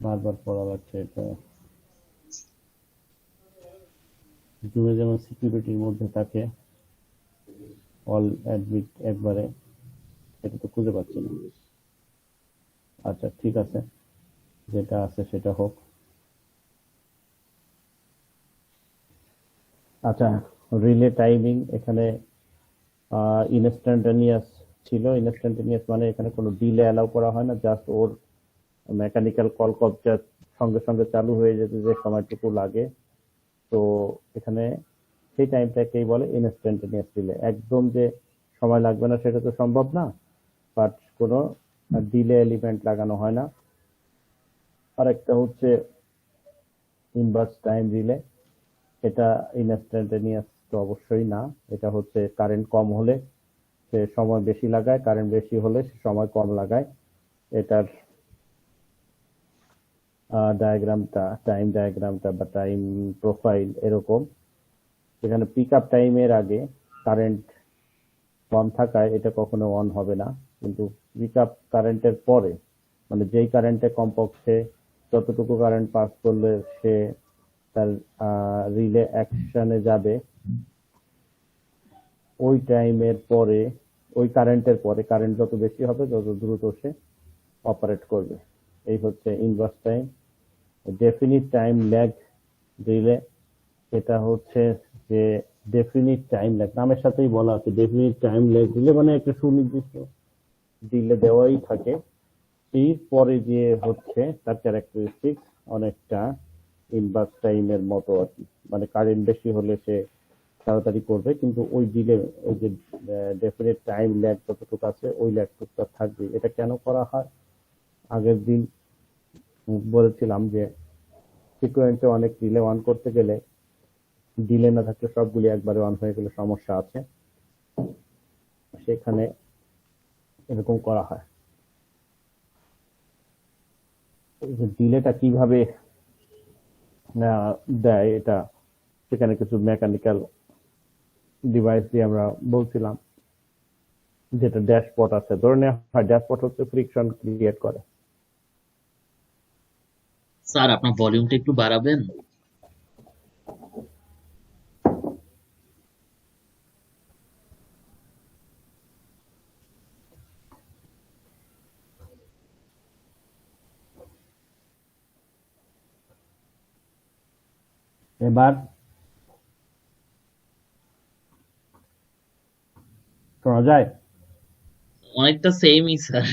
বারবার পড়া লাগছে এটা। জুমে যেমন সিকিউরিটির মধ্যে থাকে অল অ্যাডমিট একবারে, এটা তো খুঁজে পাচ্ছি না। আচ্ছা ঠিক আছে, যেটা আছে সেটা হোক। আচ্ছা, রিলে টাইমিং এখানে ইনস্ট্যান্টানিয়াস ছিল। ইনস্ট্যান্টানিয়াস মানে এখানে কোনো ডিলে অ্যালাউ করা হয় না, জাস্ট ওর মেকানিক্যাল কল কবজা সঙ্গে সঙ্গে চালু হয়ে যেতে যে সময়টুকু লাগে, তো এখানে সেই টাইমটাকেই বলে ইনস্ট্যান্টানিয়াস রিলে। একদম যে সময় লাগবে না সেটা তো সম্ভব না, বাট কোনো ডিলে এলিমেন্ট লাগানো হয় না। আরেকটা হচ্ছে ইনভার্স টাইম রিলে, এটা ইনস্ট্যান্টানিয়াস তো অবশ্যই না। এটা হচ্ছে কারেন্ট কম হলে সে সময় বেশি লাগায়, কারেন্ট বেশি হলে সে সময় কম লাগায়। এটার ডায়াগ্রামটা, টাইম ডায়াগ্রামটা বা টাইম প্রোফাইল এরকম। সেখানে পিক আপ টাইমের আগে কারেন্ট কম থাকায় এটা কখনো অন হবে না, কিন্তু পিক আপ কারেন্টের পরে, মানে যেই কারেন্টে কমপক্ষে যতটুকু কারেন্ট পাস করলে সে তার রিলে অ্যাকশনে যাবে, ওই টাইমের পরে, ওই কারেন্টের পরে কারেন্ট যত বেশি হবে তত দ্রুত সে অপারেট করবে। এই হচ্ছে inverse time. Definite time lag relay, এটা হচ্ছে যে ডেফিনিট টাইম ল্যাগ, নামের সাথেই বলা আছে ডেফিনিট টাইম ল্যাগ রিলে, মানে একটা সুনির্দিষ্ট ডিলে দেওয়াই থাকে। এই পরে যে হচ্ছে তার ক্যারেক্টারিস্টিক্স অনেকটা ইনভার্স টাইমের মতো আর কি, মানে কারেন্ট বেশি হলে সে তাড়াতাড়ি করবে, কিন্তু ওই ডিলে, ওই যে ডেফিনিট টাইম ল্যাগ যতটুকু আছে ওই ল্যাগটুকু থাকবে। এটা কেন করা হয়? আগের দিন বলেছিলাম যে সিকোয়েন্সে অনেক ডিলে অন করতে গেলে ডিলে না থাকলে সবগুলি একবারে অন হয়ে গেলে সমস্যা আছে, সেখানে এরকম করা হয়। ডিলেটা কিভাবে দেয়, এটা সেখানে কিছু মেকানিক্যাল ডিভাইস দিয়ে আমরা বলছিলাম, যেটা ড্যাশপট আছে, ধরে নেওয়া হয় ড্যাশপট হচ্ছে ফ্রিকশন ক্রিয়েট করে। স্যার আপনার ভলিউমটা একটু বাড়াবেন? এবার শোনা যায়? অনেকটা সেমই স্যার।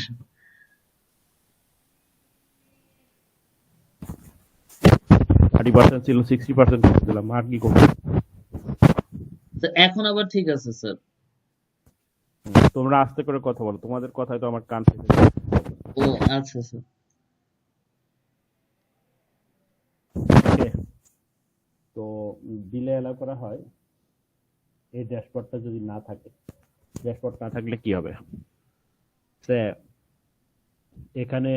30% ছিল, 60% করে দিলাম, আর কি করবো? তো এখন আবার ঠিক আছে স্যার। তোমরা আস্তে করে কথা বলো, তোমাদের কথাই তো আমার কান পেতে যায়। ও আচ্ছা স্যার। ওকে, তো ডিলে অ্যালাউ করা হয় এই ড্যাশবোর্ডটা যদি না থাকে। ড্যাশবোর্ড না থাকলে কি হবে? সে এখানে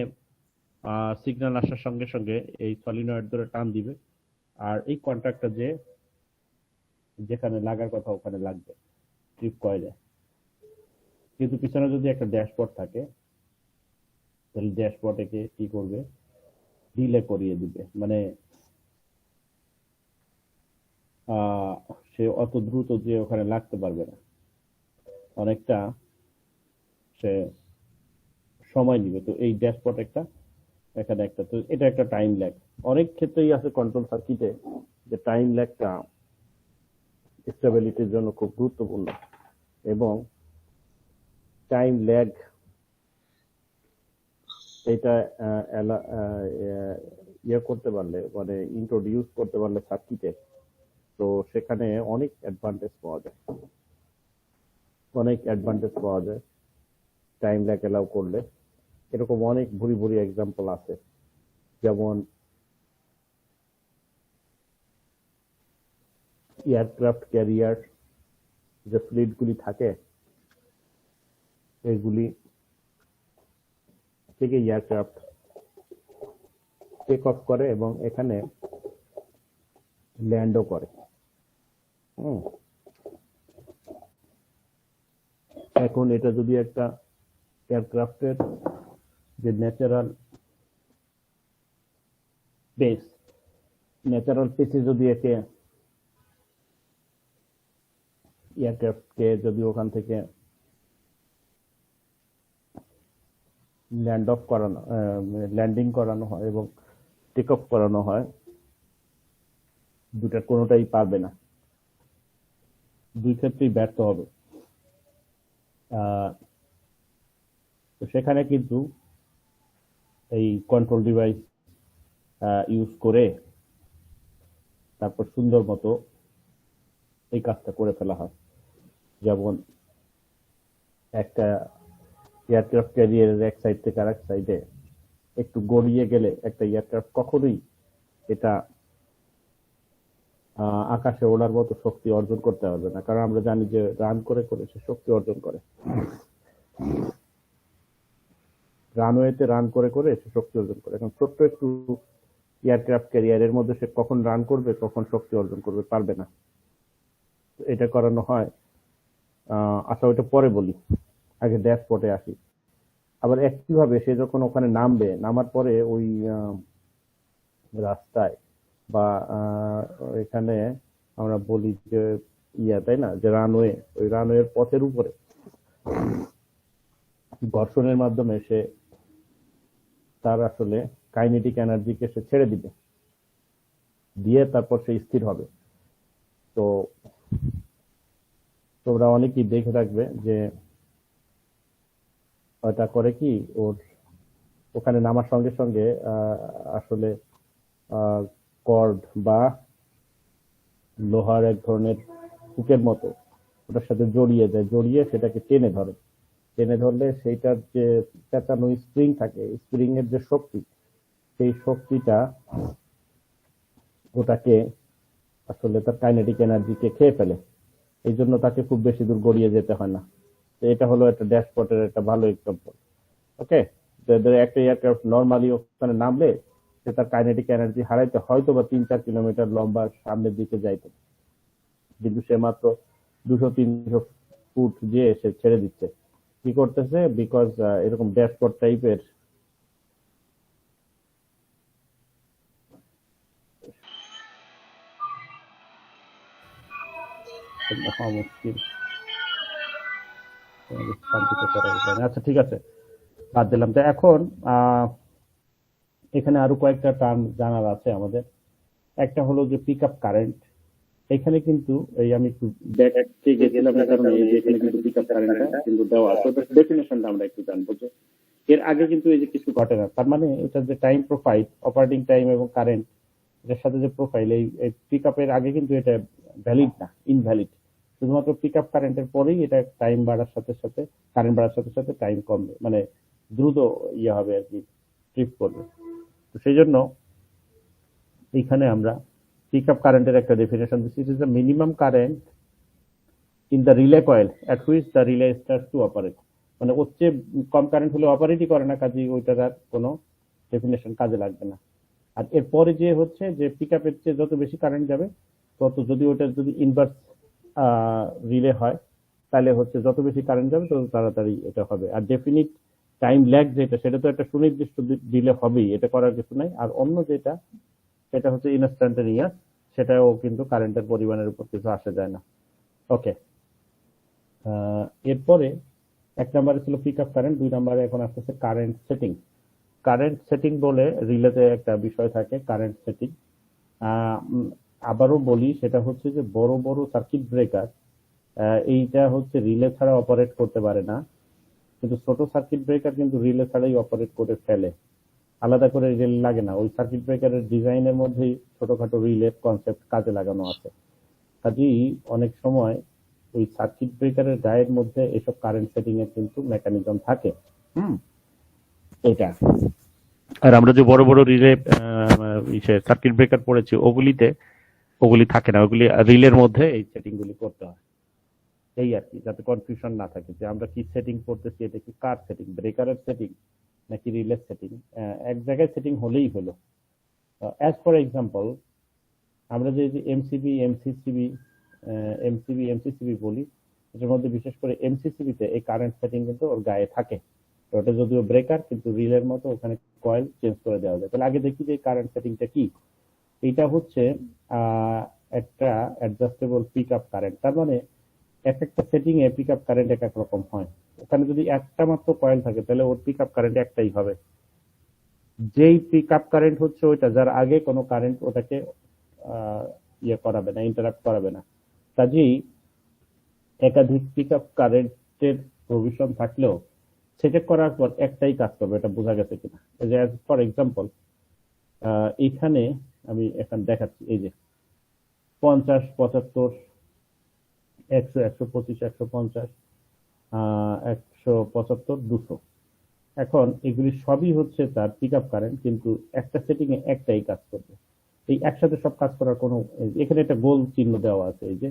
সিগন্যাল আসার সঙ্গে সঙ্গে এই সলিনয়েড ধরে টান দিবে, আর এই কন্ট্যাক্টটা যে যেখানে লাগার কথা ওখানে লাগবে ট্রিপ কয়েলে। কিন্তু পিছনে যদি একটা ড্যাশবোর্ড থাকে, তাহলে ড্যাশবোর্ডে কি করবে? ডিলে করিয়ে দিবে, মানে আহ সে অত দ্রুত যে ওখানে লাগতে পারবে না, অনেকটা সে সময় নিবে। তো এই ড্যাশবোর্ড একটা, এখানে একটা, তো এটা একটা টাইম ল্যাগ। অনেক ক্ষেত্রেই আছে কন্ট্রোল সার্কিটে যে টাইম ল্যাগটা স্টেবিলিটির জন্য খুব গুরুত্বপূর্ণ, এবং টাইম ল্যাগ এটা ইয়ে করতে পারলে, মানে ইন্ট্রোডিউস করতে পারলে সার্কিটে, তো সেখানে অনেক অ্যাডভান্টেজ পাওয়া যায়, অনেক অ্যাডভান্টেজ পাওয়া যায় টাইম ল্যাগ এলাও করলে। এরকম অনেক ভুরি ভুরি এক্সাম্পল আছে, যেমন এয়ারক্রাফট ক্যারিয়ার যে ফ্লিটগুলি থাকে, এগুলি থেকে এয়ারক্রাফট টেক অফ করে এবং এখানে ল্যান্ডও করে। হুম, এখন এটা যদি একটা এয়ারক্রাফটের যে ন্যাচারাল স্পেস, ন্যাচারাল স্পেসে যদি একে এয়ারক্রাফটকে যদি ওখান থেকে ল্যান্ডিং করানো হয় এবং টেক অফ করানো হয়, দুটার কোনোটাই পারবে না, দুই ক্ষেত্রেই ব্যর্থ হবে। তো সেখানে কিন্তু এই কন্ট্রোল ডিভাইস ইউজ করে তারপর সুন্দর মতো এই কাজটা করে ফেলা হয়। যেমন একটা এয়ারক্রাফট ক্যারিয়ারের এক সাইড থেকে আরেক সাইডে একটু গড়িয়ে গেলে একটা এয়ারক্রাফট কখনোই এটা আকাশে ওড়ার মতো শক্তি অর্জন করতে পারবে না, কারণ আমরা জানি যে রান করে করে সে শক্তি অর্জন করে, রানওয়েতে রান করে করে সে শক্তি অর্জন করে। এখন ছোট্ট একটু এয়ারক্রাফট ক্যারিয়ারের মধ্যে সে কখন রান করবে, কখন শক্তি অর্জন করবে, পারবে না। এটা করানো হয়, আচ্ছা ওইটা পরে বলি, আগে ড্যাশবোর্ডে আসি। আবার একইভাবে সে যখন ওখানে নামবে, নামার পরে ওই রাস্তায় বা এখানে আমরা বলি যে তাই না, যে রানওয়ে, ওই রানওয়ের পথের উপরে ঘর্ষণের মাধ্যমে সে তার আসলে কাইনেটিক এনার্জিকে সে ছেড়ে দিবে, দিয়ে তারপর সে স্থির হবে। তো তোমরা অনেকেই দেখে থাকবে যে ওটা করে কি, ওর ওখানে নামার সঙ্গে সঙ্গে আসলে কর্ড বা লোহার এক ধরনের হুকের মতো ওটার সাথে জড়িয়ে যায়, জড়িয়ে সেটাকে টেনে ধরে। টেনে ধরলে সেইটার যে পেঁচানো স্প্রিং থাকে, স্প্রিং এর যে শক্তি, সেই শক্তিটা ওটাকে আসলে তার কাইনেটিক এনার্জিকে খেয়ে ফেলে। এই জন্য তাকে খুব বেশি দূর গড়িয়ে যেতে হয় না। তো এটা হলো একটা ড্যাশবোর্ডের একটা ভালো এক্সাম্পল। ওকে, একটা এয়ারক্রাফট নর্মালি ওখানে নামলে সে তার কাইনেটিক এনার্জি হারাইতে হয়তো বা 3-4 কিলোমিটার লম্বা সামনের দিকে যাইতো, কিন্তু সে মাত্র 200-300 ফুট যেয়ে সে ছেড়ে দিচ্ছে। কি করতেছে? বিকজ এরকম ড্যাশবোর্ড টাইপের মুশকিল, শান্তিতে করার উপায় নেই। আচ্ছা ঠিক আছে, বাদ দিলাম। তো এখন এখানে আরো কয়েকটা টার্ম জানার আছে আমাদের। একটা হলো যে পিক আপ কারেন্ট। এখানে কিন্তু এই আমি একটু ব্যাকে গেছিলাম না, কারণ এই যে এখানে কিন্তু পিক আপ কারেন্টটা কিন্তু দেওয়া আছে, ডেফিনেশনটা আমরা একটু জানবো যে এর আগে কিন্তু এই যে কিছু ঘটে না, তার মানে এটা যে টাইম প্রোফাইল, অপারেটিং টাইম এবং কারেন্ট, এটার সাথে যে প্রোফাইল, এই পিক আপের আগে কিন্তু এটা ভ্যালিড না, ইনভ্যালিড। শুধুমাত্র পিক আপ কারেন্টের পরেই এটা টাইম বাড়ার সাথে সাথে, কারেন্ট বাড়ার সাথে সাথে টাইম কমবে, মানে দ্রুত হবে আর কি, ট্রিপ করবে। তো সেই জন্য এইখানে আমরা পিক আপ কারেন্টের একটা ডেফিনেশন দিচ্ছি, it is the minimum current in the relay coil at which the relay starts two operate. মানে ওর চেয়ে কম কারেন্ট হলে অপারেটই করে না, কাজে ওইটার আর কোনো ডেফিনেশন কাজে লাগবে না। আর এরপরে যে হচ্ছে যে পিক আপের চেয়ে যত বেশি কারেন্ট যাবে তত, যদি ওটা যদি ইনভার্স রিলে হয় তাহলে হচ্ছে যত বেশি কারেন্ট যাবে তত তাড়াতাড়ি এটা হবে। আর ডেফিনিট টাইম ল্যাগ যেটা, সেটা তো একটা সুনির্দিষ্ট দিলে হবেই, এটা করার কিছু নাই। আর অন্য যেটা, সেটা হচ্ছে ইনস্ট্যান্টানিয়াস, সেটাও কিন্তু কারেন্টের পরিমাণের উপর কিছু আসে যায় না। ওকে, এরপরে এক নম্বরে ছিল পিক আপ কারেন্ট, 2 নম্বরে এখন আসতেছে কারেন্ট সেটিং। কারেন্ট সেটিং বলে রিলেতে একটা বিষয় থাকে, কারেন্ট সেটিং। আবারও বলি, সেটা হচ্ছে যে বড় বড় সার্কিট ব্রেকার, এইটা হচ্ছে রিলে ছাড়া অপারেট করতে পারে না, কিন্তু ছোট সার্কিট ব্রেকার কিন্তু রিলে ছাড়াই অপারেট করে ফেলে, আলাদা করে রিলে লাগে না। ওই সার্কিট ব্রেকারের ডিজাইনের মধ্যেই ছোটখাটো রিলে কনসেপ্ট কাজে লাগানো আছে। কাজেই অনেক সময় ওই সার্কিট ব্রেকারের গায়ের মধ্যে এসব কারেন্ট সেটিং এর কিন্তু মেকানিজম থাকে। এটা আর আমরা যে বড় বড় রিলে সার্কিট ব্রেকার পড়েছি, ওগুলি থাকে না, ওগুলি রিলের মধ্যে এই সেটিং গুলি করতে হয়। এই আর কি, যাতে কনফিউশন না থাকে যে আমরা কি সেটিং করতেছি, এটা কি কার সেটিং, ব্রেকারের সেটিং নাকি রিলের সেটিং। এক জায়গায় সেটিং হলেই হলো। অ্যাজ ফর এক্সাম্পল, আমরা যে এমসিবি এমসিসিবি বলি, এটার মধ্যে বিশেষ করে এমসিসিবি তে এই কারেন্ট সেটিং কিন্তু ওর গায়ে থাকে, ওটা যদিও ব্রেকার, কিন্তু রিলের মতো ওখানে কয়েল চেঞ্জ করে দেওয়া যায়। তাহলে আগে দেখি যে কারেন্ট সেটিংটা কি। এটা হচ্ছে একটা অ্যাডজাস্টেবল পিক আপ কারেন্ট। তার মানে এক একটা সেটিং এ পিক আপ কারেন্ট এক এক রকম হয়। ওখানে যদি একটা মাত্র কয়েল থাকে তাহলে ওর পিক আপ কারেন্ট একটাই হবে। যেই পিক আপ কারেন্ট হচ্ছে ওইটা, যার আগে কোনো কারেন্ট ওটাকে ইয়ে করাবে না, ইন্টারাপ্ট করাবে না। কাজেই একাধিক পিক আপ কারেন্টের প্রভিশন থাকলেও সেট করার পর একটাই কাজ করবে, এটা বোঝা গেছে কিনা। এই যে ফর এক্সাম্পল এখানে আমি এখন দেখাচ্ছি, এই যে 50, 75, 100, 125, 150, 175, 200। এখন এগুলি সবই হচ্ছে তার পিক আপ কারেন্ট, কিন্তু একটা সেটিং এ একটাই কাজ করবে। এই একসাথে সব কাজ করার কোনো, এখানে একটা গোল চিহ্ন দেওয়া আছে, এই যে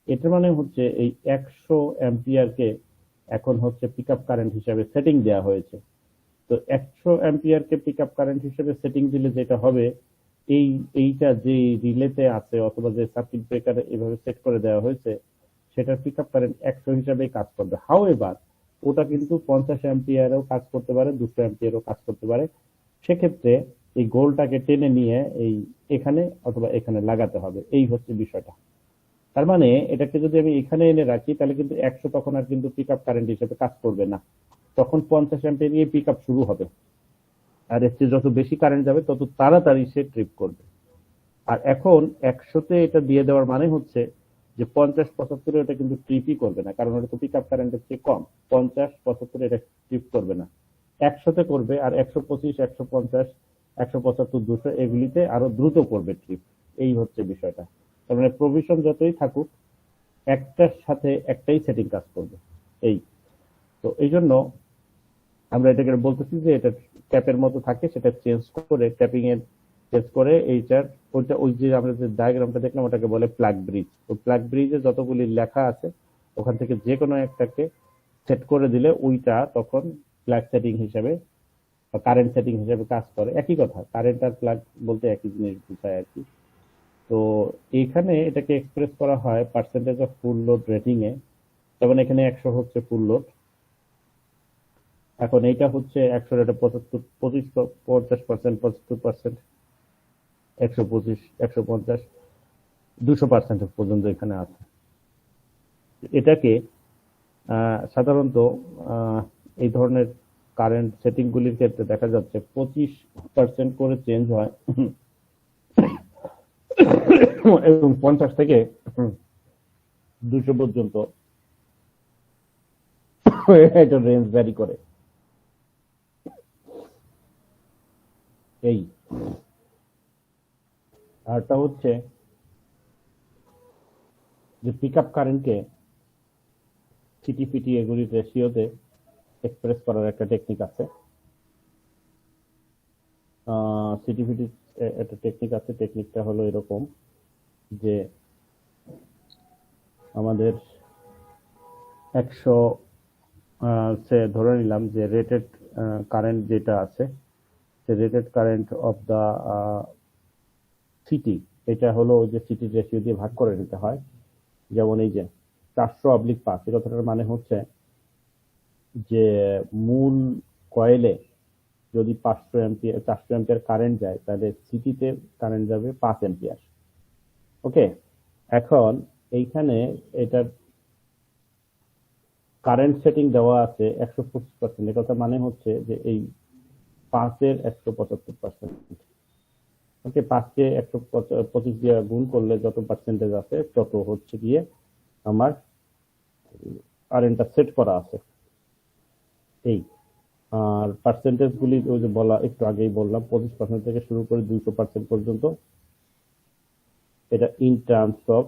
এটার মানে হচ্ছে এই 100 অ্যাম্পিয়ারকে এখন হচ্ছে পিক আপ কারেন্ট হিসাবে সেটিং দেওয়া হয়েছে। তো 100 অ্যাম্পিয়ারকে পিক আপ কারেন্ট হিসেবে সেটিং দিলে যেটা হবে, এইটা যে রিলেতে আছে অথবা যে সার্কিট ব্রেকারে এভাবে সেট করে দেওয়া হয়েছে, সেটার পিক আপ কারেন্ট 100 হিসাবেই কাজ করবে। হাউএভার ওটা কিন্তু 50 অ্যাম্পিয়ারও কাজ করতে পারে, 200 অ্যাম্পিয়ারও কাজ করতে পারে। সেক্ষেত্রে এই গোলটাকে টেনে নিয়ে এই এখানে অথবা এখানে লাগাতে হবে, এই হচ্ছে বিষয়টা। তার মানে এটাকে যদি আমি এখানে এনে রাখি তাহলে কিন্তু 100 তখন আর কিন্তু পিক আপ কারেন্ট হিসেবে কাজ করবে না, তখন 50 অ্যাম্পিয়ার নিয়ে পিক আপ শুরু হবে। আর এর চেয়ে যত বেশি কারেন্ট যাবে তত তাড়াতাড়ি সে ট্রিপ করবে। আর এখন 100তে এটা দিয়ে দেওয়ার মানে হচ্ছে যে 50, 75 এটা কিন্তু ট্রিপই করবে না, কারণ ওটা তো পিক আপ কারেন্টের চেয়ে কম। 50, 75 এটা ট্রিপ করবে না, 100তে করবে। আর 125, 150, 175, 200 এগুলিতে আরো দ্রুত করবে ট্রিপ। এই হচ্ছে বিষয়টা। তার মানে প্রভিশন যতই থাকুক, একটার সাথে একটাই সেটিং কাজ করবে। এই তো এই জন্য আমরা এটাকে বলতেছি যে এটা ট্যাপের মতো থাকে, সেটা চেঞ্জ করে ট্যাপিং এর চেঞ্জ করে এইটার ওইটা, ওই যে আমরা যে ডায়াগ্রামটা দেখলাম ওটাকে বলে প্লাগ ব্রিজ। ওই প্লাগ ব্রিজে যতগুলি লেখা আছে ওখান থেকে যে কোনো একটাকে সেট করে দিলে ওইটা তখন প্লাগ সেটিং হিসেবে বা কারেন্ট সেটিং হিসেবে কাজ করে। একই কথা, কারেন্ট আর প্লাগ বলতে একই জিনিস বোঝায় আর কি। তো এইখানে এটাকে এক্সপ্রেস করা হয় percentage of full load rating এ। যেমন এখানে 100 হচ্ছে ফুল লোড, এখন এইটা হচ্ছে 100, এটা 75, 50%, 75%, 125, 150, 200% পর্যন্ত এখানে আছে। এটাকে সাধারণত এই ধরনের কারেন্ট সেটিং গুলির ক্ষেত্রে দেখা যাচ্ছে 25% করে চেঞ্জ হয় এবং 50 থেকে 200 পর্যন্ত এটা রেঞ্জ ভ্যারি করে। এই আরটা হচ্ছে যে পিক আপ কারেন্টকে সিটি ফিটি এগুলির রেশিওতে এক্সপ্রেস করার একটা টেকনিক আছে। সিটি ফিটি একটা টেকনিক আছে। টেকনিকটা হলো এরকম যে আমাদের 100 সে ধরে নিলাম যে রেটেড কারেন্ট যেটা আছে, সে rated current of the CT, এটা হলো ওই যে সিটি রেশিও দিয়ে ভাগ করে নিতে হয়। যেমন এই যে 400/5, এই কথাটার মানে হচ্ছে যে মূল কয়েলে যদি 400 অ্যাম্পিয়ার কারেন্ট যায় তাহলে সিটিতে কারেন্ট যাবে 5 অ্যাম্পিয়ার। ওকে, এখন এইখানে এটার কারেন্ট সেটিং দেওয়া আছে 125%। এ কথা মানে হচ্ছে যে এই 5-এর 175%। ওকে, 5কে 125 দিয়ে গুণ করলে যত পার্সেন্টেজ আছে তত হচ্ছে গিয়ে আমার কারেন্টটা সেট করা আছে। এই আর পার্সেন্টেজ গুলি ওই যে বলা একটু আগেই বললাম, 25% থেকে শুরু করে 200% পর্যন্ত। এটা ইন টার্মস অফ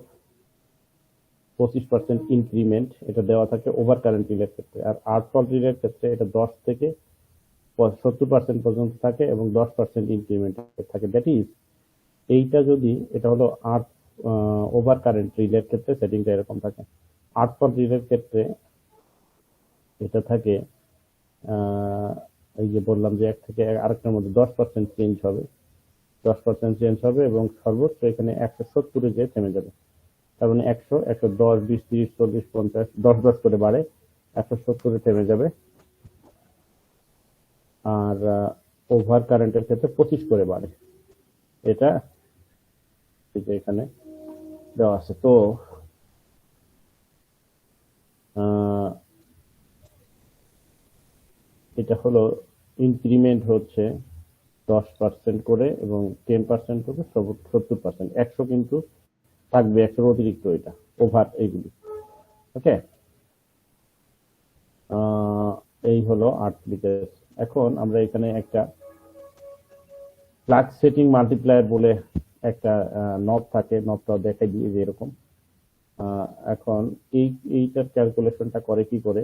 25% ইনক্রিমেন্ট এটা দেওয়া থাকে ওভার কারেন্ট রিলের ক্ষেত্রে। আর আর্ট ফল্ট রিলের ক্ষেত্রে এটা 10 থেকে 70% পর্যন্ত থাকে এবং 10% ইনক্রিমেন্ট থাকে। দ্যাট ইজ এইটা যদি, এটা হলো আর্ট ওভার কারেন্ট রিলের ক্ষেত্রে সেটিংটা এরকম থাকে। আর্ট ফল্ট রিলের ক্ষেত্রে এটা থাকে এই যে বললাম যে এক থেকে আরেকটার মধ্যে 10% চেঞ্জ হবে, 10% চেঞ্জ হবে এবং সর্বোচ্চ এখানে 170-এ যেয়ে থেমে যাবে। তার মানে 100, 110, 20, 30, 40, 50, 10 করে বাড়ে, 170-এ থেমে যাবে। আর ওভার কারেন্টের ক্ষেত্রে 25 করে বাড়ে। এটা এই যে এখানে দেওয়া আছে। তো এটা হলো ইনক্রিমেন্ট হচ্ছে 10% করে এবং 10% হবে 70%। 100 কিন্তু থাকবে, 100 অতিরিক্ত এটা ওভার এইগুলি। ওকে, এই হলো 8 লিটার। এখন আমরা এখানে একটা ফ্লাক্স সেটিং মাল্টিপ্লায়ার বলে একটা নব থাকে, নবটা দেখাই দিয়ে যে এরকম। এখন এইটার ক্যালকুলেশনটা করে কি করে,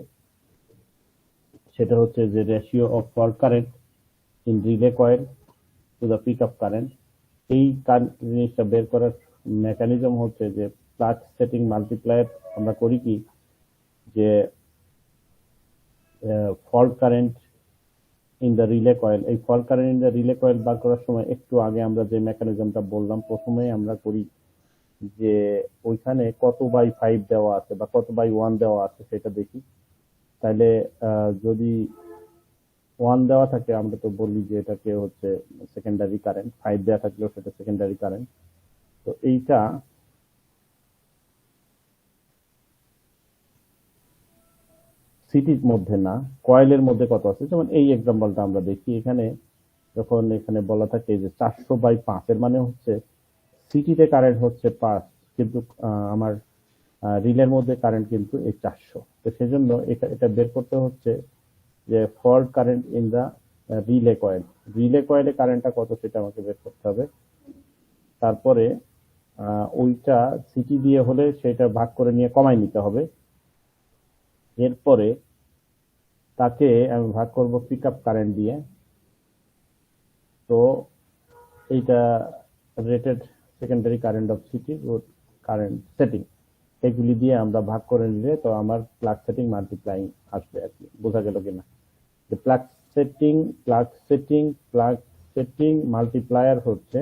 সেটা হচ্ছে যে ratio of fault current in relay coil to the pick up current. এই জিনিসটা বের করার মেকানিজম হচ্ছে যে ফ্লাক্স সেটিং মাল্টিপ্লায়ার আমরা করি কি, যে fault current in the relay coil, এই fault current in the relay coil বার করার সময় একটু আগে আমরা যে মেকানিজমটা বললাম, প্রথমে আমরা করি যে ওইখানে কত বাই 5 দেওয়া আছে বা কত বাই 1 দেওয়া আছে সেটা দেখি। তাহলে যদি 1 দেওয়া থাকে আমরা তো বলি যে এটাকে হচ্ছে সেকেন্ডারি কারেন্ট, 5 দেওয়া থাকলেও সেটা সেকেন্ডারি কারেন্ট। তো এইটা সিটির মধ্যে না, কয়েলের মধ্যে কত আছে। যেমন এই এক্সাম্পলটা আমরা দেখি, এখানে যখন এখানে বলা থাকে যে 400/5, এর মানে হচ্ছে সিটিতে কারেন্ট হচ্ছে 5, কিন্তু আমার রিলের মধ্যে কারেন্ট কিন্তু এই 400। তো সেজন্য এটা বের করতে হচ্ছে যে fault current in the relay coil, relay কয়েলে কারেন্টটা কত সেটা আমাকে বের করতে হবে। তারপরে ওইটা সিটি দিয়ে হলে সেটা ভাগ করে নিয়ে কমাই নিতে হবে। এরপরে তাকে আমি ভাগ করব পিক আপ কারেন্ট দিয়ে। তো এইটা rated secondary current of city current setting, এগুলি দিয়ে আমরা ভাগ করে নিলে তো আমার ফ্লাক্স সেটিং মাল্টিপ্লাইং আসবে আর কি। বোঝা গেল কিনা যে ফ্লাক্স সেটিং মাল্টিপ্লায়ার হচ্ছে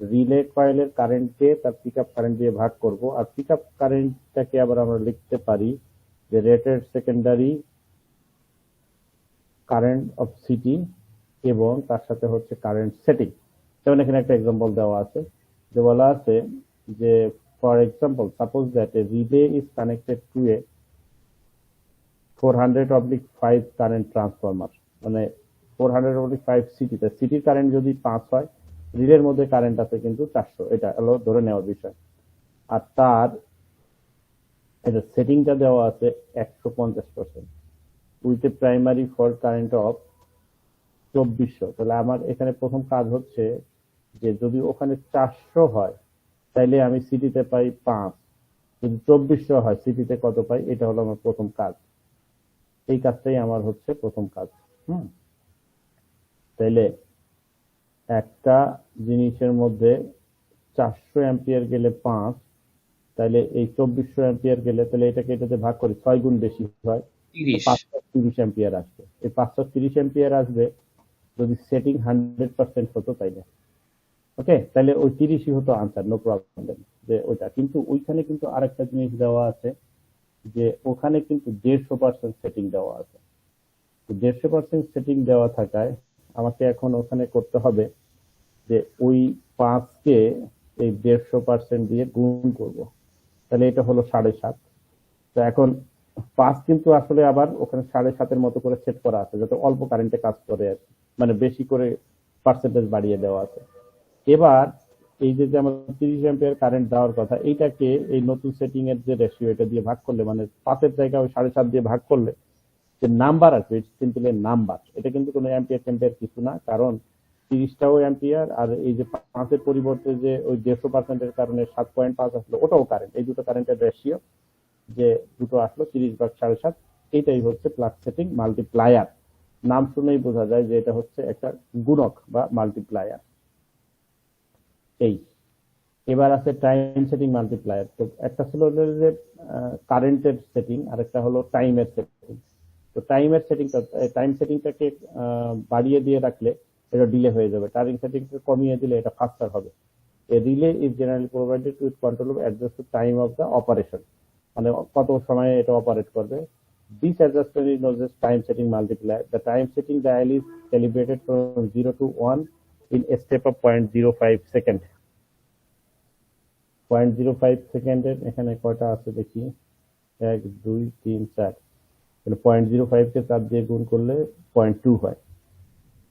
রিলে কয়েলের কারেন্টকে তার পিক আপ কারেন্ট দিয়ে ভাগ করব। আর পিক আপ কারেন্টটাকে আবার আমরা লিখতে পারি যে rated secondary current of city এবং তার সাথে হচ্ছে কারেন্ট সেটিং। যেমন এখানে একটা এক্সাম্পল দেওয়া আছে, যে বলা আছে যে for example suppose that a relay is connected to A 400/5 current transformer, মানে 400/5 সিটিতে, সিটির কারেন্ট যদি 5 হয়, রিলের মধ্যে কারেন্ট আছে কিন্তু 400, এটা হলো ধরে নেওয়ার বিষয়। আর তার এটা সেটিংটা দেওয়া আছে 150% with a primary fault current of 2400। তাহলে আমার এখানে প্রথম কাজ হচ্ছে যে যদি ওখানে 400 হয় তাহলে আমি সিটিতে পাই 5, যদি 2400 হয় সিটিতে কত পাই, এটা হলো আমার প্রথম কাজ। এই কাজটাই আমার হচ্ছে প্রথম কাজ। তাইলে একটা জিনিসের মধ্যে 400 অ্যাম্পিয়ার গেলে 5, তাহলে এই 2400 অ্যাম্পিয়ার গেলে, তাহলে এটাকে এটাতে ভাগ করি 6 গুণ বেশি হয়, 30। 530 অ্যাম্পিয়ার আসবে। এই 530 অ্যাম্পিয়ার আসবে যদি সেটিং 100% হতো তাইলে। ওকে, তাহলে ওই 30ই হতো আনসার, নো প্রবলেম যে ওইটা। কিন্তু ওইখানে কিন্তু আরেকটা জিনিস দেওয়া আছে যে ওখানে কিন্তু 150% সেটিং দেওয়া আছে। 150% সেটিং দেওয়া থাকায় আমাকে এখন ওখানে করতে হবে যে ওই 5কে এই 150% দিয়ে গুণ করব, তাহলে এটা হলো 7.5। তো এখন 5 কিন্তু আসলে আবার ওখানে 7.5-এর মতো করে সেট করা আছে যাতে অল্প কারেন্টে কাজ করে আর কি, মানে বেশি করে পার্সেন্টেজ বাড়িয়ে দেওয়া আছে। এবার এই যে আমার 30 অ্যাম্পিয়ার কারেন্ট দেওয়ার কথা, এইটাকে এই নতুন সেটিং এর যে রেশিও এটা দিয়ে ভাগ করলে, মানে 5-এর জায়গায় 7.5 দিয়ে ভাগ করলে যে নাম্বার আসবে, ইটস সিম্পলি নাম্বার। এটা কিন্তু কোনো অ্যাম্পিয়ার টেম্পিয়ার কিছু না, কারণ 30টাও অ্যাম্পিয়ার আর এই যে 5-এর পরিবর্তে যে ওই 150%-এর কারণে 7.5 আসলো ওটাও কারেন্ট। এই দুটো কারেন্টের রেশিও যে দুটো আসলো 30/7.5, এইটাই হচ্ছে ফ্লাক্স সেটিং মাল্টিপ্লায়ার। নাম শুনেই বোঝা যায় যে এটা হচ্ছে একটা গুণক বা মাল্টিপ্লায়ার। এই এবার আছে টাইম সেটিং মাল্টিপ্লায়ার। তো একটা ছিল যে কারেন্টের সেটিং আর একটা হলো টাইমের সেটিং। তো টাইম সেটিংটাকে বাড়িয়ে দিয়ে রাখলে এটা ডিলে হয়ে যাবে, টাইমিং সেটিংকে কমিয়ে দিলে এটা ফাস্টার হবে। A relay is generally provided with control adjust to time of the operation, মানে কত সময়ে এটা অপারেট করবে This adjustment is known as time setting multiplier. The time setting dial is calibrated from 0 to 1 in a step of 0.05 second. 0.05 সেকেন্ডের এখানে কয়টা আছে দেখি, 1 2 3 4, 0.05 কে 4 দিয়ে গুণ করলে 0.2 হয়।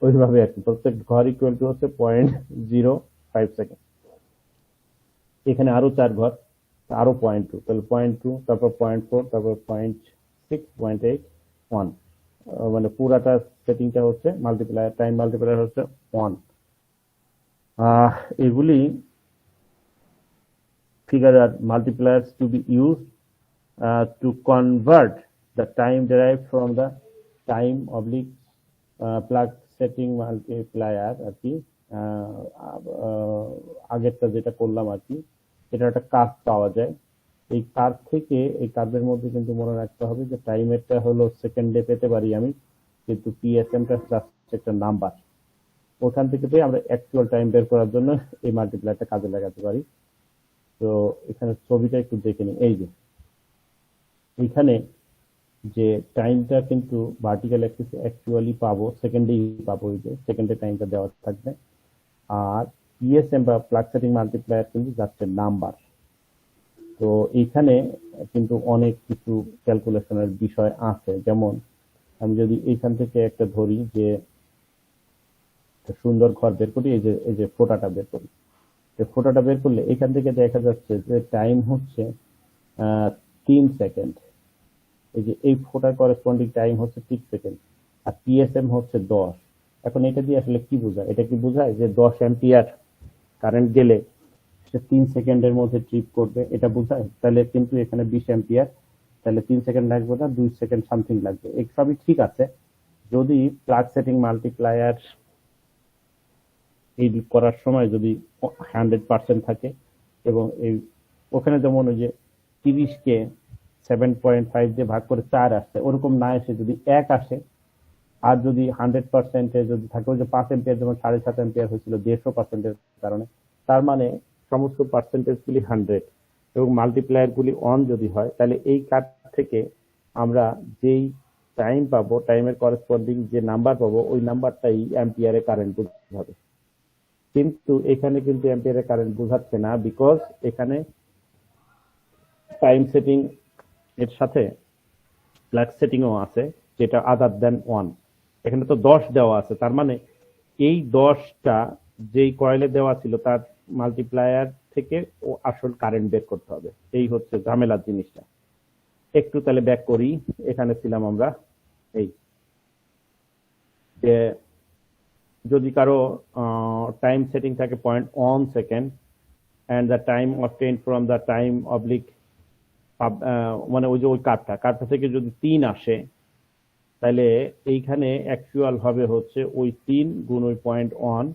ওইভাবে আর কি, প্রত্যেক ঘর ইকুয়াল টু হচ্ছে 0.05 সেকেন্ড। এখানে আরো 4 ঘর, আরো 0.2, তাহলে 0.2, তারপর 0.4, তারপর 0.6, 0.8, 1, মানে পুরাটা সেটিংটা হচ্ছে মাল্টিপ্লায়ার, টাইম মাল্টিপ্লায়ার হচ্ছে 1। এগুলি figure are multipliers to be used to convert the time derived from the time oblique plug setting multiplier আর কি, আগেরটা যেটা করলাম আর কি, এটা একটা কার্ভ পাওয়া যায়। এই কার্ভ থেকে, এই কার্ভের মধ্যে কিন্তু মনে রাখতে হবে যে টাইমেরটা হলো সেকেন্ডে পেতে পারি আমি, কিন্তু পিএসএমটা জাস্ট একটা নাম্বার। ওখান থেকে আমরা অ্যাকচুয়াল টাইম বের করার জন্য এই মাল্টিপ্লায়ারটা কাজে লাগাতে পারি। তো এখানে ছবিটা একটু দেখে নিই। এই যে এখানে যে টাইমটা কিন্তু ভার্টিক্যাল অ্যাক্সিসে অ্যাকচুয়ালি পাবো, সেকেন্ডেই পাবো, এই যে সেকেন্ডে টাইমটা দেওয়া থাকবে। আর পিএসএম বা প্লাগ সেটিং মাল্টিপ্লায়ার কিন্তু যাচ্ছে নাম্বার। তো এইখানে কিন্তু অনেক কিছু ক্যালকুলেশনের বিষয় আছে। যেমন আমি যদি এইখান থেকে একটা ধরি যে সুন্দর ঘর বের করি, এই যে ফোটাটা বের করি, ফোটাটা বের করলে এখান থেকে দেখা যাচ্ছে যে টাইম হচ্ছে 3 সেকেন্ড। এই যে এই ফোটার করেসপন্ডিং টাইম হচ্ছে 6 সেকেন্ড, আর পিএসএম হচ্ছে 10। এখন এটা দিয়ে আসলে কি বোঝায়? এটা কি বোঝায় যে 10 অ্যাম্পিয়ার কারেন্ট গেলে সে 3 সেকেন্ডের মধ্যে ট্রিপ করবে, এটা বোঝায়? তাহলে কিন্তু এখানে 20 অ্যাম্পিয়ার, তাহলে 3 সেকেন্ড লাগবে না, 2 সেকেন্ড সামথিং লাগবে। এই সবই ঠিক আছে যদি প্লাগ সেটিং মাল্টিপ্লায়ার এই করার সময় যদি 100% থাকে, এবং এই ওখানে যেমন ওই যে 30-কে 7.5 দিয়ে ভাগ করে 4 আসছে, ওরকম না এসে যদি 1 আসে, আর যদি 100% যদি থাকে, ওই যে 5 এম্পিয়ার যেমন 7.5 এম্পিয়ার হয়েছিল 150%-এর কারণে, তার মানে সমস্ত পার্সেন্টেজ গুলি 100 এবং মাল্টিপ্লায়ার গুলি 1 যদি হয়, তাহলে এই কার্ভ থেকে আমরা যেই টাইম পাবো, টাইমের করেসপন্ডিং যে নাম্বার পাবো, ওই নাম্বারটাই অ্যাম্পিয়ারে কারেন্ট বোঝাবে। কিন্তু এখানে কিন্তু অ্যাম্পিয়ারে কারেন্ট বোঝাচ্ছে না, বিকজ এখানে টাইম সেটিং এর সাথে প্লাগ সেটিংও আছে, যেটা আদার দেন 1। এখানে তো 10 দেওয়া আছে, তার মানে এই 10টা যেই কয়েলে দেওয়া ছিল তার মাল্টিপ্লায়ার থেকে ও আসল কারেন্ট বের করতে হবে। এই হচ্ছে ঝামেলার জিনিসটা। একটু তাহলে ব্যাক করি, এখানে ছিলাম আমরা। এই যে যদি কারো টাইম সেটিং থাকে 0.1 second and the time obtained from the time oblique, মানে ওই যে ওই কার্ভটা থেকে যদি 3 আসে, তাহলে এইখানে অ্যাকচুয়াল হবে হচ্ছে ওই 3 গুণ ওই 0.1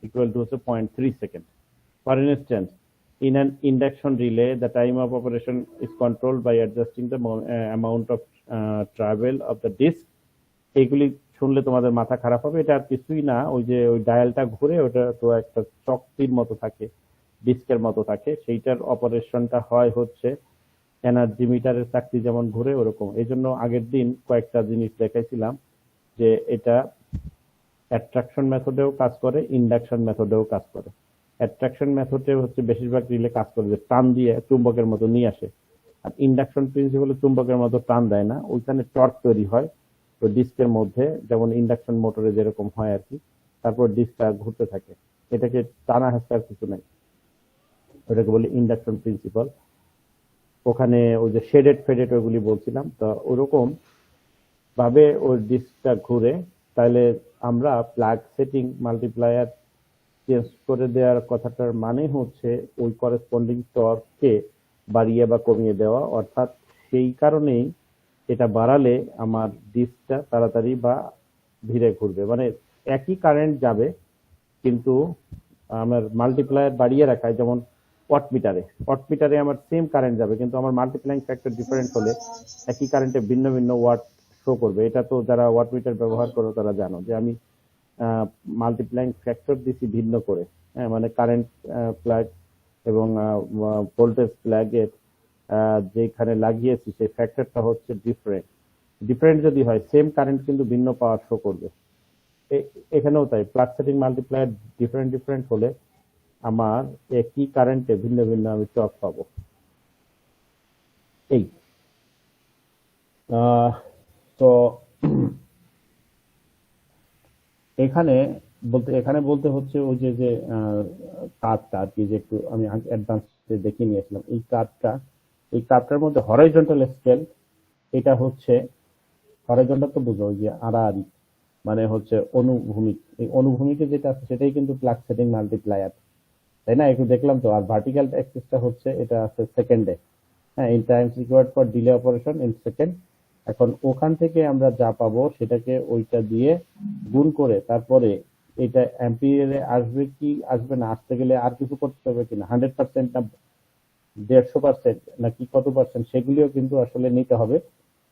ইকুয়াল টু হচ্ছে 0.3 second. For instance, in an induction relay the time of operation is controlled by adjusting the amount of travel of the disk। এইগুলি শুনলে তোমাদের মাথা খারাপ হবে, এটা আর কিছুই না, ওই যে ওই ডায়ালটা ঘুরে, ওটা তো একটা চকতির মতো থাকে, ডিস্কের মতো থাকে, সেইটার অপারেশনটা হয় হচ্ছে এনার্জি মিটারের চাকতি যেমন ঘুরে ওরকম। এই জন্য আগের দিন কয়েকটা জিনিস দেখাইছিলাম যে এটা অ্যাট্রাকশন মেথডেও কাজ করে, ইন্ডাকশন মেথডেও কাজ করে। অ্যাট্রাকশন মেথডে হচ্ছে বেশিরভাগ রিলে কাজ করে যে টান দিয়ে চুম্বকের মতো নিয়ে আসে, আর ইন্ডাকশন প্রিন্সিপালে চুম্বকের মতো টান দেয় না, ওইখানে টর্ক তৈরি হয় ওই ডিস্কের মধ্যে, যেমন ইন্ডাকশন মোটরে যেরকম হয় আর কি। তারপর ডিস্কটা ঘুরতে থাকে, এটাকে টানা হেঁচার কিছু নাই, ওটাকে বলে ইন্ডাকশন প্রিন্সিপাল। ওখানে ওই যে শেডেড ফেডেড ওগুলি বলছিলাম, তো ওরকম ভাবে ওই ডিস্কটা ঘুরে। তাহলে আমরা প্লাগ সেটিং মাল্টিপ্লায়ার চেঞ্জ করে দেওয়ার কথাটার মানে হচ্ছে ওই করেসপন্ডিং টর্ককে বাড়িয়ে বা কমিয়ে দেওয়া, অর্থাৎ সেই কারণেই এটা বাড়ালে আমার ডিস্কটা তাড়াতাড়ি বা ধীরে ঘুরবে, মানে একই কারেন্ট যাবে, কিন্তু আমার মাল্টিপ্লায়ার বাড়িয়ে রাখায়, যেমন ওয়াটমিটারে আমার সেম কারেন্ট যাবে, কিন্তু আমার মাল্টিপ্লাইং ফ্যাক্টর ডিফারেন্ট হলে একই কারেন্টে ভিন্ন ভিন্ন ওয়াট শো করবে। এটা তো যারা ওয়াটমিটার ব্যবহার করো তারা জানো যে আমি মাল্টিপ্লাইং ফ্যাক্টর দিছি ভিন্ন করে, হ্যাঁ, মানে কারেন্ট প্লাগ এবং ভোল্টেজ প্লাগের যেখানে লাগিয়েছি সেই ফ্যাক্টরটা হচ্ছে ডিফারেন্ট। ডিফারেন্ট যদি হয় সেম কারেন্ট কিন্তু ভিন্ন পাওয়ার শো করবে। এখানেও তাই, plug setting multiplier different different হলে আমার একই কারেন্টে ভিন্ন ভিন্ন আমি টর্ক পাবো। এই তো এখানে বলতে হচ্ছে ওই যে কার্ভটা আর কি, যে একটু আমি অ্যাডভান্স দেখিয়ে নিয়েছিলাম, এই কার্ভটার মধ্যে হরাইজন্টাল স্কেল, এটা হচ্ছে হরাইজন্টাল তো বুঝো, ওই যে আড়াআড়ি মানে হচ্ছে অনুভূমিক, এই অনুভূমিকে যেটা আছে সেটাই কিন্তু প্লাগ সেটিং মাল্টিপ্লায়ার, তাই না? একটু দেখলাম তো। আর ভার্টিক্যাল অ্যাক্সিসটা হচ্ছে এটা আছে সেকেন্ডে, হ্যাঁ, in Times required for delay operation in second. এখন ওখান থেকে আমরা যা পাবো সেটাকে ওইটা দিয়ে গুণ করে তারপরে এটা অ্যাম্পিয়ারে আসবে কি আসবে না, আসতে গেলে আর কিছু করতে হবে কিনা, 100% না 150% নাকি কত পার্সেন্ট, সেগুলিও কিন্তু আসলে নিতে হবে,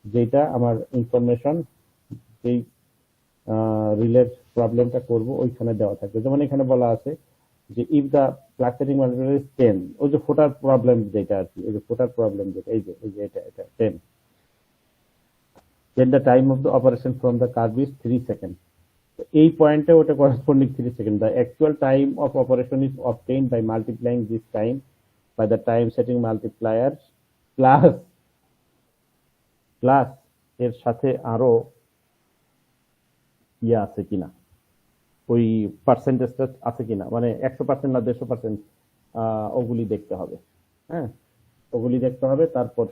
যেটা আমার ইনফরমেশন যেই রিলের প্রবলেমটা করব ওইখানে দেওয়া থাকবে। যেমন এখানে বলা আছে যে if the plug setting multiplier is 10, ওই যে ফোটার প্রবলেম যেটা আর কি, এই যে ফোটার প্রবলেম যেটা, এই যে এটা 10, then the time of the operation from the curve is 3 seconds. এই পয়েন্টে ওটা corresponding 3 seconds. The actual time of operation is obtained by multiplying this time by the time setting multiplier plus এর সাথে আরো ইয়ে আছে কিনা, ওই পার্সেন্টেজটা আছে কিনা, মানে 100% না 150%, ওগুলি দেখতে হবে। হ্যাঁ, ওগুলি দেখতে হবে। তারপর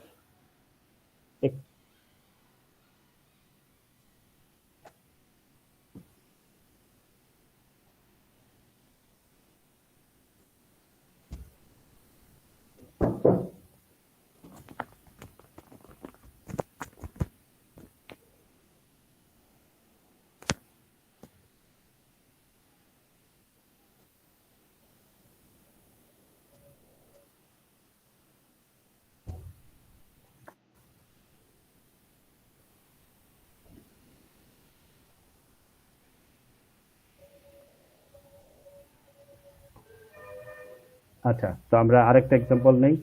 আচ্ছা, তো আমরা আরেকটা এক্সাম্পল নেই।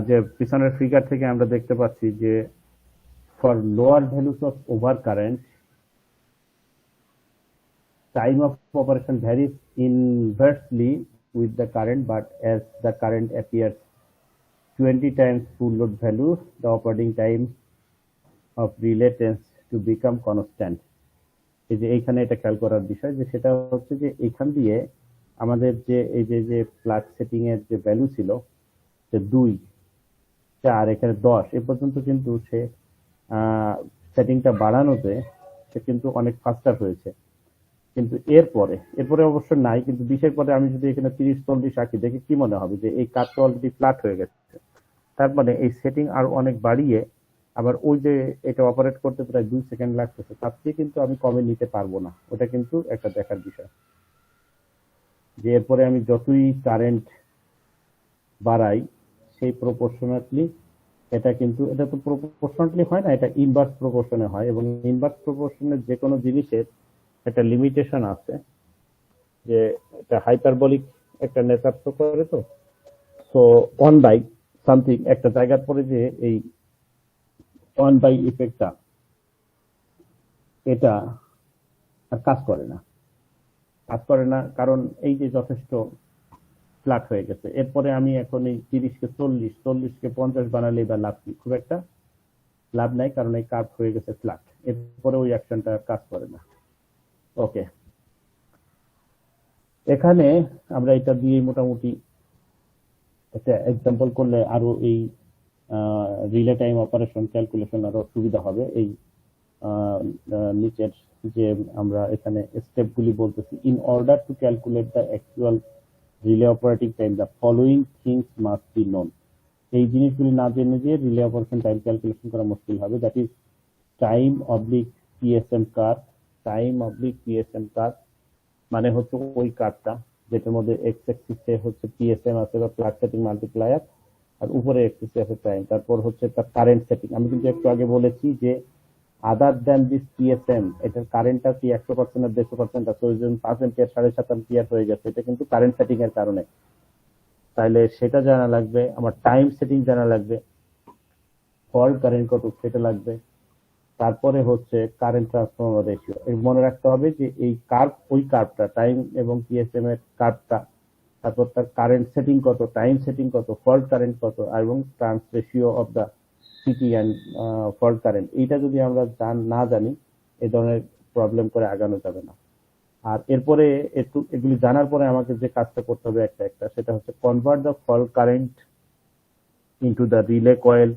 যে পিছনের ফিগার থেকে আমরা দেখতে পাচ্ছি যে for lower values of over current time of operation varies inversely with the current, but as the current appears 20 times full load value, the operating time of relay tends to become constant. এই যে এইখানে এটা খেয়াল করার বিষয়, যে সেটা হচ্ছে যে এইখান দিয়ে আমাদের যে এই যে প্লাগ সেটিং এর যে ভ্যালু ছিল, যে 2, 4, এখানে 10 এ পর্যন্ত কিন্তু সে সেটিংটা বাড়ানোতে সে কিন্তু অনেক ফাস্টার হয়েছে। কিন্তু এরপরে অবশ্য নাই, কিন্তু 20-এর পরে আমি যদি এখানে 30-40 রাখি, দেখে কি মনে হবে যে এই কার্ভটা অলরেডি ফ্ল্যাট হয়ে গেছে। তার মানে এই সেটিং আর অনেক বাড়িয়ে আবার ওই যে এটা অপারেট করতে প্রায় 2 সেকেন্ড লাগতেছে, তার থেকে কিন্তু আমি কমে নিতে পারবো না। ওটা কিন্তু একটা দেখার বিষয়, যে এরপরে আমি যতই কারেন্ট বাড়াই সেই প্রপোর্শনাটলি এটা তো প্রপোর্শনাটলি হয় না, এটা ইনভার্স প্রপোর্শনে হয়, এবং ইনভার্স প্রপোর্শনের যে কোনো জিনিসের একটা লিমিটেশন আছে, যে এটা হাইপারবলিক একটা নেচার তো করে, তো সো 1/something একটা জায়গার পরে যে এই 1 ইফেক্টটা এটা আর কাজ করে না, কারণ এই যে যথেষ্ট ফ্ল্যাট হয়ে গেছে। এরপরে আমি এখন এই 30-কে 40-কে 50 বানালে বা লাভ কি? খুব একটা লাভ নাই, কারণ এই কার্ভ হয়ে গেছে ফ্ল্যাট। এরপরে ওই অ্যাকশনটা কাজ করে না। ওকে, এখানে আমরা এটা দিয়ে মোটামুটি একটা এক্সাম্পল করলে আরো এই রিলে টাইম অপারেশন ক্যালকুলেশন আরো সুবিধা হবে। এই নিচের যে আমরা এখানে স্টেপগুলি বলতেছি, in order to calculate the actual relay operating time the following things must be known. এই জিনিসগুলি না জেনে যে রিলে অপারেশন টাইম ক্যালকুলেশন করা মুশকিল হবে। That is time oblique PSM curve. মানে হচ্ছে ওই কার্ভটা যেটার মধ্যে এক্স অ্যাক্সিসে হচ্ছে পিএসএম আছে বা প্লাগ সেটিং মাল্টিপ্লায়ার, আর উপরে অ্যাক্সিসে আছে টাইম, তারপর হচ্ছে তার কারেন্ট সেটিং। আমি কিন্তু একটু আগে বলেছি যে আদার দ্যান দিস পিএসএম, এটার কারেন্টটা কি 100% আর 150% আছে, ওই জন্য 5 এম্পিয়ার 7.5 এম্পিয়ার হয়ে গেছে, এটা কিন্তু কারেন্ট সেটিং এর কারণে। তাহলে সেটা জানা লাগবে, আমার টাইম সেটিং জানা লাগবে, ফল্ট কারেন্ট কত সেটা লাগবে, তারপরে হচ্ছে কারেন্ট ট্রান্সফরমার রেশিও। মনে রাখতে হবে যে এই কার্ভ, ওই কার্ভটা টাইম এবং পিএসএম এর কার্ভটা, তারপর তার কারেন্ট সেটিং কত, টাইম সেটিং কত, ফল্ট কারেন্ট কত, এবং trans ratio of the CT and fault current, এইটা যদি আমরা না জানি, এই ধরনের প্রবলেম করে আগানো যাবে না। আর এরপরে একটু এগুলি জানার পরে আমাকে যে কাজটা করতে হবে একটা একটা, সেটা হচ্ছে convert the fault current into the relay coil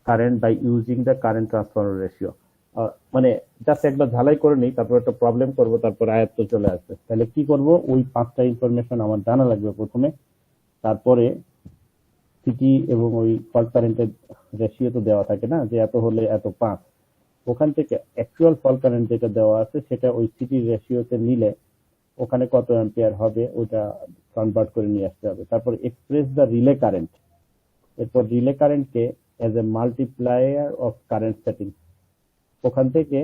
current by using the current transformer ratio. মানে জাস্ট একবার ঝালাই করে নিই, তারপর একটা প্রবলেম করবো, তারপর আয়ত্ত চলে আসবে। তাহলে কি করব, ওই 5টা ইনফরমেশন আমার জানা লাগবে প্রথমে, তারপরে সিটি এবং ওই ফল্ট কারেন্টের রেশিও তো দেওয়া থাকে না, যে এত হলে এত 5, ওখান থেকে অ্যাকচুয়াল ফল্ট কারেন্ট যেটা দেওয়া আছে সেটা ওই সিটির রেশিওতে নিলে ওখানে কত অ্যাম্পিয়ার হবে ওইটা কনভার্ট করে নিয়ে আসতে হবে। তারপর এক্সপ্রেস দ্য রিলে কারেন্ট, এরপর রিলে কারেন্টকে as a multiplier of current setting, ওখান থেকে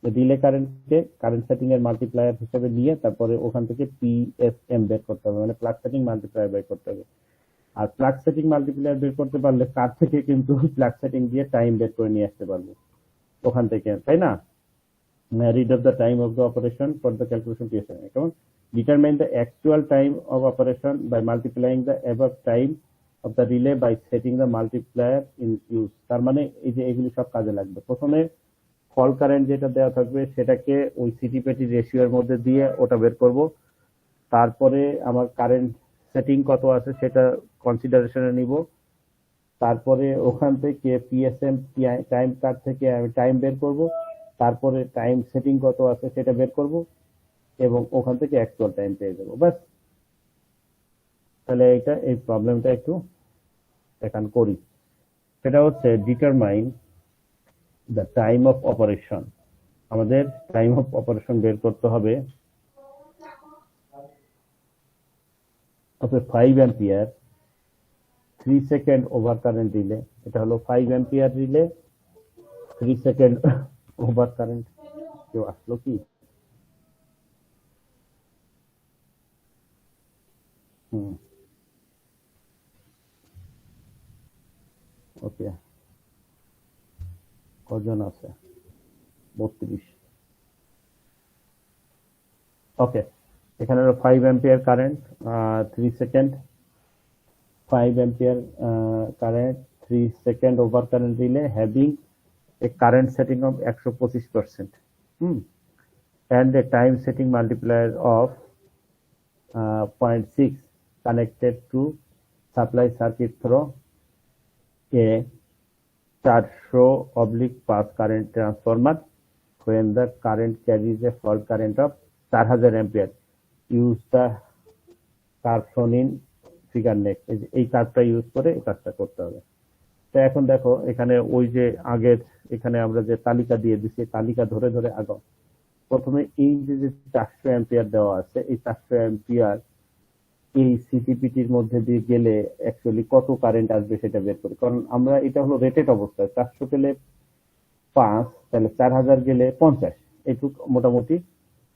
রিলে কারেন্টকে কারেন্ট সেটিং এর মাল্টিপ্লায়ার হিসেবে নিয়ে তারপরে ওখান থেকে পিএসএম বের করতে হবে, মানে প্লাগ সেটিং মাল্টিপ্লায়ার বের করতে হবে। আর প্লাগ সেটিং মাল্টিপ্লায়ার বের করতে পারলে তার থেকে কিন্তু প্লাগ সেটিং দিয়ে টাইম বের করে নিয়ে আসতে পারবো ওখান থেকে, তাই না? Read of the time of the operation for the calculation PSM. Come on. Determine the actual time of operation by multiplying the above time of the relay by setting the multiplier in use. তার মানে এই যে এগুলি সব কাজে লাগবে। প্রথমে ফল current যেটা দেওয়া থাকবে সেটাকে ওই সিটি পেটি রেশিওর মধ্যে দিয়ে ওটা বের করব। তারপরে আমার কারেন্ট সেটিং কত আছে সেটা কনসিডারেশনে নিব। তারপরে ওখান থেকে পিএসএম টাইম কার্ড থেকে আমি টাইম বের করব। তারপরে টাইম সেটিং কত আছে সেটা বের করব এবং ওখান থেকে অ্যাকচুয়াল টাইম পেয়ে যাবো, ব্যাস। তাহলে এই প্রবলেমটা একটু এখন করি। সেটা হচ্ছে determine the time of operation. আমাদের টাইম অফ অপারেশন বের করতে হবে 5 ampere 3 second over current relay. এটা হলো 5 ampere relay, 3 second over current. কেউ আসলো কি? ওকে, কজন আছে? 32। ওকে, এখানে হলো 5 ampere current, 3 second, 5 ampere current 3 second over current relay having a current setting of 125%, and a time setting multiplier of 0.6 connected to supply circuit through a 400/5 current transformer when the current carries a fault current of 4000 ampere. Use the curve shown in figure next. এই কার্ভটা use করে এই কাজটা করতে হবে। তো এখন দেখো এখানে ওই যে আগের এখানে আমরা যে তালিকা দিয়ে দিচ্ছি, তালিকা ধরে ধরে আগাও। প্রথমে এই যে 400 অ্যাম্পিয়ার দেওয়া আছে, এই 400 অ্যাম্পিয়ার এই সিটিপিটির মধ্যে দিয়ে গেলে অ্যাকচুয়ালি কত কারেন্ট আসবে সেটা বের করি। কারণ আমরা এটা হলো রেটেড অবস্থায়, 400 গেলে 5, তাহলে 4000 গেলে 50, এইটুকু মোটামুটি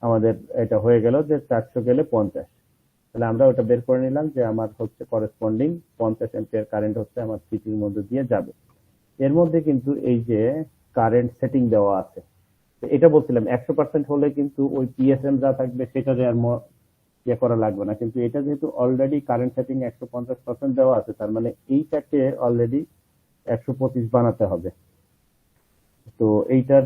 আমাদের এটা হয়ে গেল যে 400 গেলে 50। তাহলে আমরা ওটা বের করে নিলাম যে আমার হচ্ছে করেসপন্ডিং 50 অ্যাম্পিয়ার কারেন্ট হচ্ছে আমার সিটির মধ্যে দিয়ে যাবে। এর মধ্যে কিন্তু এই যে কারেন্ট সেটিং দেওয়া আছে, এটা বলছিলাম 100% হলে কিন্তু ওই পিএসএম যা থাকবে সেটারে আর ইয়ে করা লাগবে না, কিন্তু এটা যেহেতু অলরেডি কারেন্ট সেটিং 150% দেওয়া আছে, তার মানে এইটাকে অলরেডি 125 বানাতে হবে। তো এইটার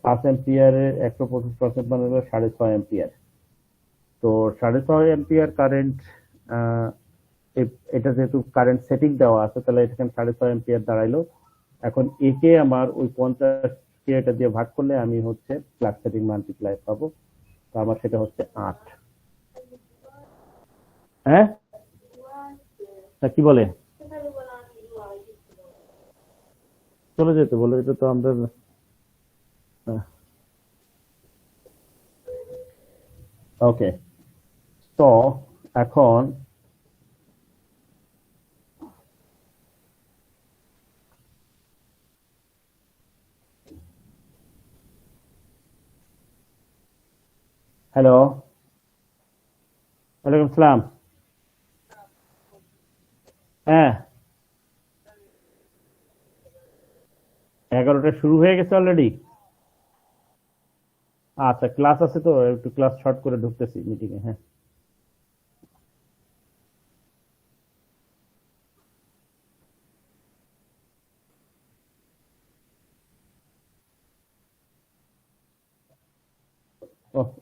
5 অ্যাম্পিয়ারের 125% বানালে 6.5 অ্যাম্পিয়ার। তো 6.5 অ্যাম্পিয়ার কারেন্ট, এটা যেহেতু কারেন্ট সেটিং দেওয়া আছে তাহলে এখানে 6.5 অ্যাম্পিয়ার দাঁড়াইলো। এখন একে আমার ওই 50 কে এটা দিয়ে ভাগ করলে আমি হচ্ছে প্লাগ সেটিং মাল্টিপ্লাই পাবো। তো আমার সেটা হচ্ছে 8। হ্যাঁ, তা কি বলে চলে যেতে বলে, এটা তো আমরা ওকে। তো এখন হ্যালো, ওয়ালাইকুম আসসালাম। হ্যাঁ, 11টা শুরু হয়ে গেছে অলরেডি। আচ্ছা, ক্লাস আছে তো একটু ক্লাস শর্ট করে ঢুকতেছি মিটিং এ। হ্যাঁ,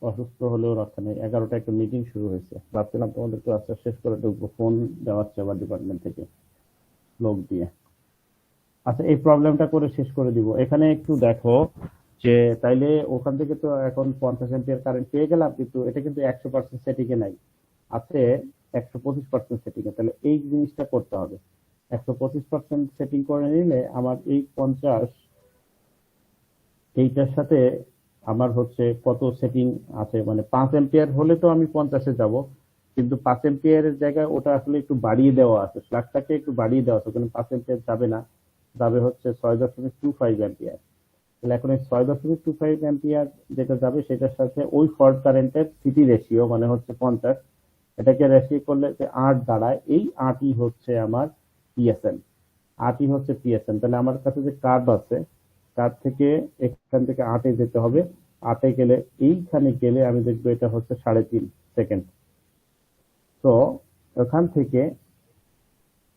অসুস্থ হলেও রক্ষা নেই, 11টা একটা মিটিং শুরু হয়েছে, ভাবছিলাম তোমাদের ক্লাসটা শেষ করে ঢুকবো, ফোন দেওয়াচ্ছে আবার ডিপার্টমেন্ট থেকে লোক দিয়ে। আচ্ছা, এই প্রবলেমটা করে শেষ করে দিব। এখানে একটু দেখো যে তাইলে ওখান থেকে তো এখন 50 এম্পিয়ার কারেন্ট পেয়ে গেলাম, কিন্তু এটা কিন্তু 100% সেটিং এ নাই, আছে 125% সেটিং এ। তাহলে এই জিনিসটা করতে হবে, 125% সেটিং করে নিলে আমার এই 50, এইটার সাথে আমার হচ্ছে কত সেটিং আছে, মানে 5 এম্পিয়ার হলে তো আমি 50-এ যাব, কিন্তু 5 এম্পিয়ারের জায়গায় ওটা আসলে একটু বাড়িয়ে দেওয়া আছে, ফ্ল্যাগটাকে একটু বাড়িয়ে দেওয়া আছে, ওখানে 5 এম্পিয়ার যাবে না, যাবে হচ্ছে 6.25 এম্পিয়ার। তাহলে এখন এই 6.25 এম্পিয়ার যেটা যাবে সেটার সাথে ওই ফল্ট কারেন্টের সিটি রেশিও মানে হচ্ছে 50, এটাকে রেশিও করলে যে 8 দাঁড়ায়, এই 8ই হচ্ছে আমার পিএসএন, 8ই হচ্ছে পিএসএন। তাহলে আমার কাছে যে কার্ভ আছে, কার্ভ থেকে এখান থেকে 8-এ যেতে হবে, 8-এ গেলে এইখানে গেলে আমি দেখবো এটা হচ্ছে 3.5 সেকেন্ড। তো ওখান থেকে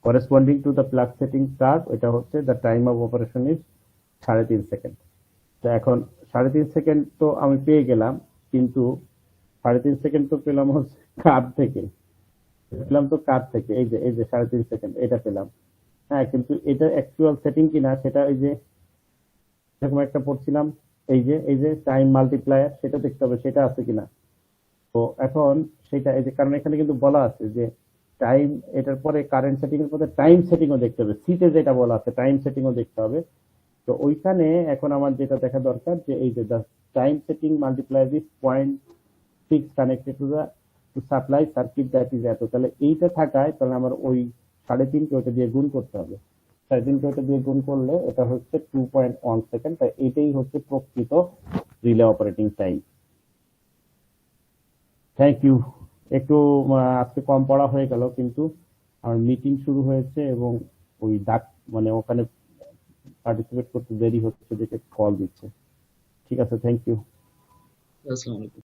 corresponding to the plug setting curve, এটা হচ্ছে the time of operation is 3.5 second. তো এখন 3.5 সেকেন্ড তো আমি পেয়ে গেলাম, কিন্তু 3.5 সেকেন্ড তো পেলাম হচ্ছে কার্ভ থেকে, পেলাম তো কার্ভ থেকে, এই যে 3.5 সেকেন্ড এটা পেলাম। হ্যাঁ, কিন্তু এটা অ্যাকচুয়াল সেটিং কিনা সেটা এই যে এরকম একটা পড়ছিলাম, এই যে টাইম মাল্টিপ্লায়ার, সেটা দেখতে হবে সেটা আছে কিনা। তো এখন সেটা এই যে, কারণ এখানে কিন্তু বলা আছে যে টাইম, এটার পরে কারেন্ট সেটিং এর পরে টাইম সেটিংও দেখতে হবে, সিটে যেটা বলা আছে টাইম সেটিংও দেখতে হবে। তো ওইখানে এখন আমার যেটা দেখা দরকার যে এই যে the time setting multiplier is 0.6 connected to the supply circuit that is এত। তাহলে এইটা থাকায় তাহলে আমার ওই 3.5কে ওটা দিয়ে গুণ করতে হবে, 3.5কে ওটা দিয়ে গুণ করলে এটা হচ্ছে 2.1 সেকেন্ড। তাই এটাই হচ্ছে প্রকৃত relay operating time. Thank you. একটু আজকে কম পড়া হয়ে গেল, কিন্তু আমার মিটিং শুরু হয়েছে এবং ওই ডাক মানে ওখানে পার্টিসিপেট করতে দেরি হচ্ছে দেখে কল দিচ্ছে। ঠিক আছে, থ্যাংক ইউ। আসসালামু আলাইকুম।